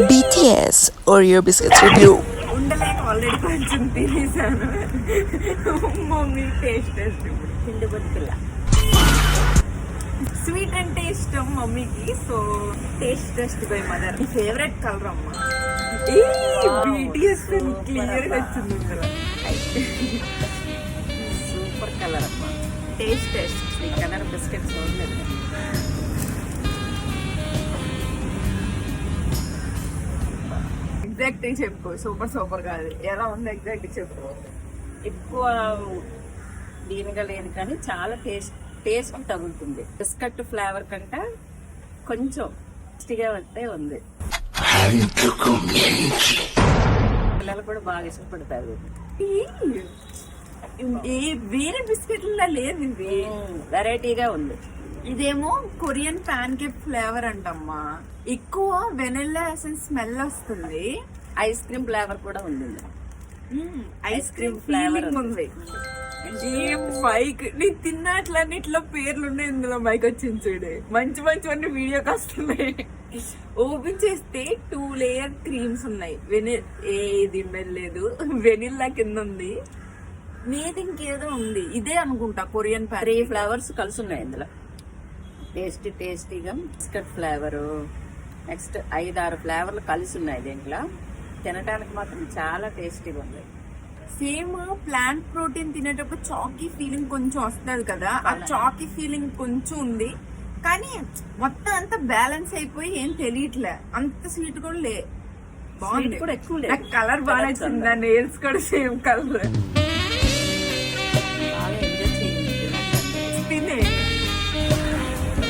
BTS Oreo biscuits review. ఉండలేక already కొంచెం తినేసాను. మమ్మీ టేస్ట్ ఇప్పుడు పిండి బతుకుల స్వీట్ అంటే ఇష్టం మమ్మీకి, so taste by mother. Favourite colour అమ్మ. BTS క్లియర్ గా వచ్చింది. సూపర్ కలర్ అమ్మ. టేస్ట్ ఈ కలర్ బిస్కెట్స్ చూడలేదు. ఎగ్జాక్ట్ చెప్పు. సూపర్ కాదు, ఎలా ఉంది ఎగ్జాక్ట్ చెప్పు. ఎక్కువ దీనిగా లేదు కానీ చాలా టేస్ట్ తగులుతుంది. బిస్కెట్ ఫ్లేవర్ కంటే కొంచెం టేస్టీగా వస్తే ఉంది. పిల్లలు కూడా బాగా ఇష్టపడతారు. వేరే బిస్కెట్లా లేదు, ఇది వెరైటీగా ఉంది. ఇదేమో కొరియన్ ప్యాన్ కేక్ ఫ్లేవర్ అంటమ్మా. ఎక్కువ వెనిల్లా ఎసెన్స్ స్మెల్ వస్తుంది. ఐస్ క్రీమ్ ఫ్లేవర్ కూడా ఉంది. ఐస్ క్రీమ్ ఫ్లేవర్ ఉంది. ఏం బైక్ నేను తిన్నట్లన్నిట్లో పేర్లు ఉన్నాయి. ఇందులో బైక్ వచ్చింది చూడే, మంచి వీడియోకి వస్తున్నాయి. ఓపెన్ చేస్తే 2 లేయర్ క్రీమ్స్ ఉన్నాయి. ఏది లేదు, వెనిల్లా కింద ఉంది. మీది ఇంకేదో ఉంది, ఇదే అనుకుంటా కొరియన్ 3 ఫ్లేవర్స్ కలిసి ఉన్నాయి ఇందులో. టేస్టీగా బిస్కెట్ ఫ్లేవరు, నెక్స్ట్ 5-6 ఫ్లేవర్లు కలిసి ఉన్నాయి దీంట్లో. తినడానికి మాత్రం చాలా టేస్టీగా ఉంది. సేమ్ ప్లాంట్ ప్రోటీన్ తినేటప్పుడు చాకీ ఫీలింగ్ కొంచెం వస్తుంది కదా, ఆ చాకీ ఫీలింగ్ కొంచెం ఉంది. కానీ మొత్తం అంతా బ్యాలెన్స్ అయిపోయి ఏం తెలియట్లే, అంత స్వీట్ కూడా లే. బాగుంది కూడా ఎక్కువ కలర్ బాగా నచ్చింది. నెయిల్స్ కూడా సేమ్ కలర్.